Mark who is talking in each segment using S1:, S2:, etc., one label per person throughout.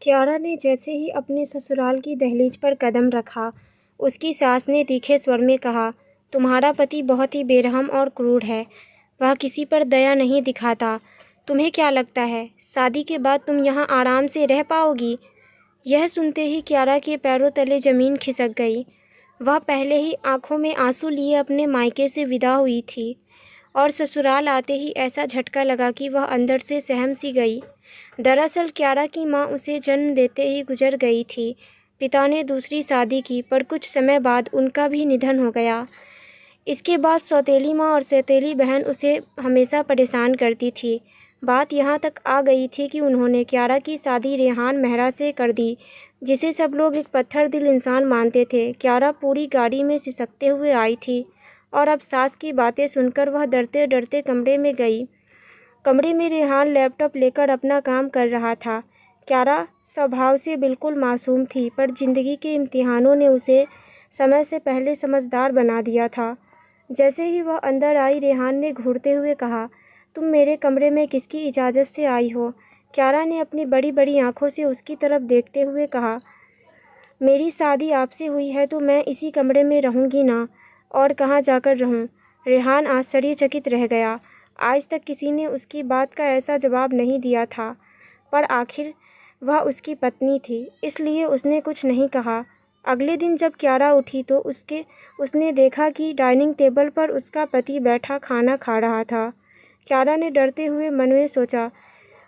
S1: क्यारा ने जैसे ही अपने ससुराल की दहलीज पर कदम रखा, उसकी सास ने तीखे स्वर में कहा, तुम्हारा पति बहुत ही बेरहम और क्रूर है। वह किसी पर दया नहीं दिखाता। तुम्हें क्या लगता है, शादी के बाद तुम यहाँ आराम से रह पाओगी? यह सुनते ही क्यारा के पैरों तले ज़मीन खिसक गई। वह पहले ही आंखों में आंसू लिए अपने मायके से विदा हुई थी और ससुराल आते ही ऐसा झटका लगा कि वह अंदर से सहम सी गई। दरअसल क्यारा की माँ उसे जन्म देते ही गुजर गई थी। पिता ने दूसरी शादी की, पर कुछ समय बाद उनका भी निधन हो गया। इसके बाद सौतेली माँ और सौतेली बहन उसे हमेशा परेशान करती थी। बात यहाँ तक आ गई थी कि उन्होंने क्यारा की शादी रेहान मेहरा से कर दी, जिसे सब लोग एक पत्थर दिल इंसान मानते थे। क्यारा पूरी गाड़ी में सिसकते हुए आई थी और अब सास की बातें सुनकर वह डरते डरते कमरे में गई। कमरे में रेहान लैपटॉप लेकर अपना काम कर रहा था। क्यारा स्वभाव से बिल्कुल मासूम थी, पर ज़िंदगी के इम्तिहानों ने उसे समय से पहले समझदार बना दिया था। जैसे ही वह अंदर आई, रेहान ने घूरते हुए कहा, तुम मेरे कमरे में किसकी इजाज़त से आई हो? क्यारा ने अपनी बड़ी बड़ी आंखों से उसकी तरफ देखते हुए कहा, मेरी शादी आपसे हुई है तो मैं इसी कमरे में रहूँगी ना, और कहाँ जाकर रहूँ? रेहान आश्चर्यचकित रह गया। आज तक किसी ने उसकी बात का ऐसा जवाब नहीं दिया था, पर आखिर वह उसकी पत्नी थी, इसलिए उसने कुछ नहीं कहा। अगले दिन जब क्यारा उठी तो उसने देखा कि डाइनिंग टेबल पर उसका पति बैठा खाना खा रहा था। क्यारा ने डरते हुए मन में सोचा,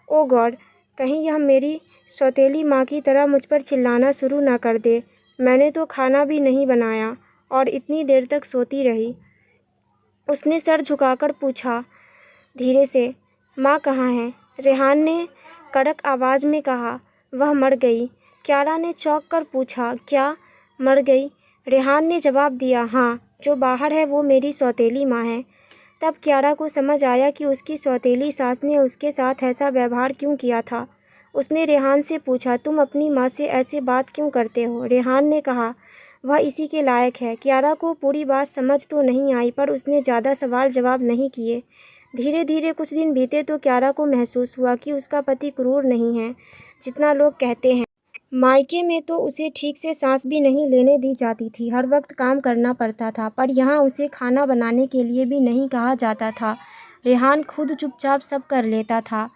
S1: ओ गॉड, कहीं यह मेरी सौतेली माँ की तरह मुझ पर चिल्लाना शुरू ना कर दे। मैंने तो खाना भी नहीं बनाया और इतनी देर तक सोती रही। उसने सर झुकाकर पूछा धीरे से, माँ कहाँ है? रेहान ने कड़क आवाज़ में कहा, वह मर गई। क्यारा ने चौंक कर पूछा, क्या मर गई? रेहान ने जवाब दिया, हाँ, जो बाहर है वो मेरी सौतेली माँ है। तब क्यारा को समझ आया कि उसकी सौतेली सास ने उसके साथ ऐसा व्यवहार क्यों किया था। उसने रेहान से पूछा, तुम अपनी माँ से ऐसे बात क्यों करते हो? रेहान ने कहा, वह इसी के लायक है। क्यारा को पूरी बात समझ तो नहीं आई, पर उसने ज़्यादा सवाल जवाब नहीं किए। धीरे धीरे कुछ दिन बीते तो क्यारा को महसूस हुआ कि उसका पति क्रूर नहीं है जितना लोग कहते हैं। मायके में तो उसे ठीक से सांस भी नहीं लेने दी जाती थी, हर वक्त काम करना पड़ता था, पर यहाँ उसे खाना बनाने के लिए भी नहीं कहा जाता था। रेहान खुद चुपचाप सब कर लेता था।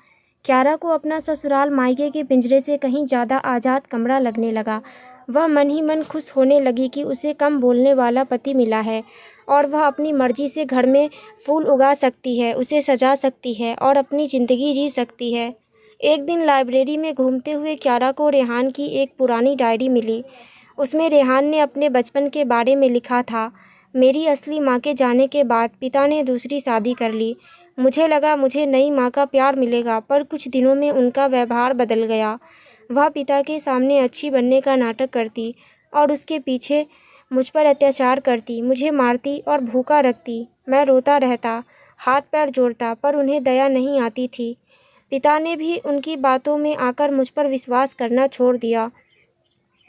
S1: क्यारा को अपना ससुराल मायके के पिंजरे से कहीं ज़्यादा आज़ाद कमरा लगने लगा। वह मन ही मन खुश होने लगी कि उसे कम बोलने वाला पति मिला है और वह अपनी मर्जी से घर में फूल उगा सकती है, उसे सजा सकती है और अपनी ज़िंदगी जी सकती है। एक दिन लाइब्रेरी में घूमते हुए क्यारा को रेहान की एक पुरानी डायरी मिली। उसमें रेहान ने अपने बचपन के बारे में लिखा था, मेरी असली माँ के जाने के बाद पिता ने दूसरी शादी कर ली। मुझे लगा मुझे नई माँ का प्यार मिलेगा, पर कुछ दिनों में उनका व्यवहार बदल गया। वह पिता के सामने अच्छी बनने का नाटक करती और उसके पीछे मुझ पर अत्याचार करती, मुझे मारती और भूखा रखती। मैं रोता रहता, हाथ पैर जोड़ता, पर उन्हें दया नहीं आती थी। पिता ने भी उनकी बातों में आकर मुझ पर विश्वास करना छोड़ दिया।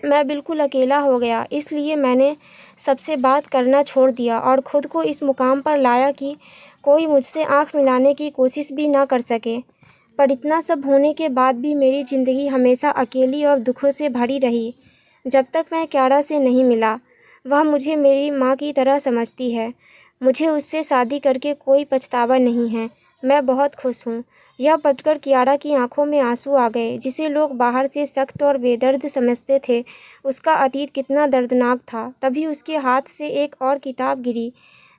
S1: मैं बिल्कुल अकेला हो गया, इसलिए मैंने सबसे बात करना छोड़ दिया और ख़ुद को इस मुकाम पर लाया कि कोई मुझसे आंख मिलाने की कोशिश भी ना कर सके। पर इतना सब होने के बाद भी मेरी ज़िंदगी हमेशा अकेली और दुखों से भरी रही। जब तक मैं क्यारा से नहीं मिला, वह मुझे मेरी माँ की तरह समझती है। मुझे उससे शादी करके कोई पछतावा नहीं है। मैं बहुत खुश हूँ। यह पढ़कर क्यारा की आंखों में आंसू आ गए। जिसे लोग बाहर से सख्त और बेदर्द समझते थे, उसका अतीत कितना दर्दनाक था। तभी उसके हाथ से एक और किताब गिरी,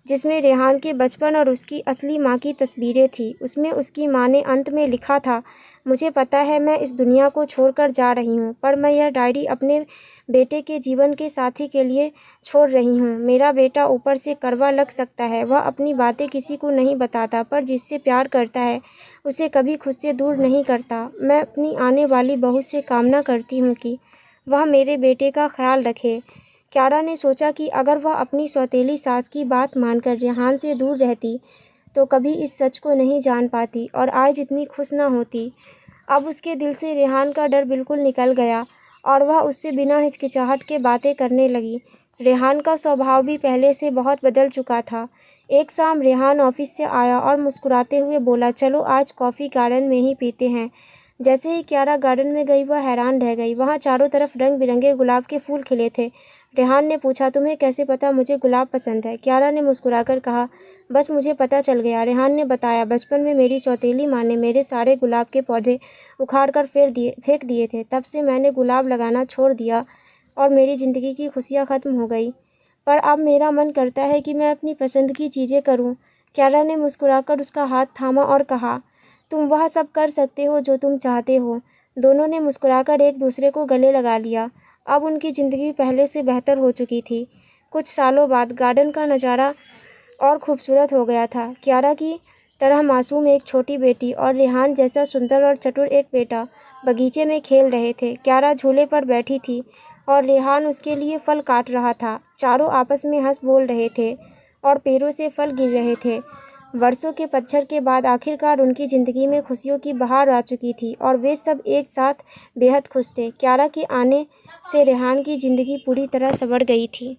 S1: जिसमें रेहान के बचपन और उसकी असली माँ की तस्वीरें थी। उसमें उसकी माँ ने अंत में लिखा था, मुझे पता है मैं इस दुनिया को छोड़कर जा रही हूँ, पर मैं यह डायरी अपने बेटे के जीवन के साथी के लिए छोड़ रही हूँ। मेरा बेटा ऊपर से कड़वा लग सकता है, वह अपनी बातें किसी को नहीं बताता, पर जिससे प्यार करता है उसे कभी खुद से दूर नहीं करता। मैं अपनी आने वाली बहू से कामना करती हूँ कि वह मेरे बेटे का ख्याल रखे। क्यारा ने सोचा कि अगर वह अपनी सौतेली सास की बात मानकर रेहान से दूर रहती तो कभी इस सच को नहीं जान पाती और आज इतनी खुश न होती। अब उसके दिल से रेहान का डर बिल्कुल निकल गया और वह उससे बिना हिचकिचाहट के बातें करने लगी। रेहान का स्वभाव भी पहले से बहुत बदल चुका था। एक शाम रेहान ऑफिस से आया और मुस्कुराते हुए बोला, चलो आज कॉफ़ी गार्डन में ही पीते हैं। जैसे ही क्यारा गार्डन में गई वह हैरान रह गई। वहाँ चारों तरफ रंग बिरंगे गुलाब के फूल खिले थे। रेहान ने पूछा, तुम्हें कैसे पता मुझे गुलाब पसंद है? क्यारा ने मुस्कुराकर कहा, बस मुझे पता चल गया। रेहान ने बताया, बचपन में मेरी सौतेली माँ ने मेरे सारे गुलाब के पौधे उखाड़ कर फेंक दिए थे। तब से मैंने गुलाब लगाना छोड़ दिया और मेरी ज़िंदगी की खुशियाँ ख़त्म हो गई। पर अब मेरा मन करता है कि मैं अपनी पसंद की चीज़ें करूँ। क्यारा ने मुस्कुराकर उसका हाथ थामा और कहा, तुम वह सब कर सकते हो जो तुम चाहते हो। दोनों ने मुस्कुराकर एक दूसरे को गले लगा लिया। अब उनकी ज़िंदगी पहले से बेहतर हो चुकी थी। कुछ सालों बाद गार्डन का नज़ारा और खूबसूरत हो गया था। क्यारा की तरह मासूम एक छोटी बेटी और रेहान जैसा सुंदर और चतुर एक बेटा बगीचे में खेल रहे थे। क्यारा झूले पर बैठी थी और रेहान उसके लिए फल काट रहा था। चारों आपस में हंस बोल रहे थे और पेड़ों से फल गिर रहे थे। वर्षों के पतझड़ के बाद आखिरकार उनकी ज़िंदगी में खुशियों की बहार आ चुकी थी और वे सब एक साथ बेहद खुश थे। क्यारा के आने से रेहान की ज़िंदगी पूरी तरह संवर गई थी।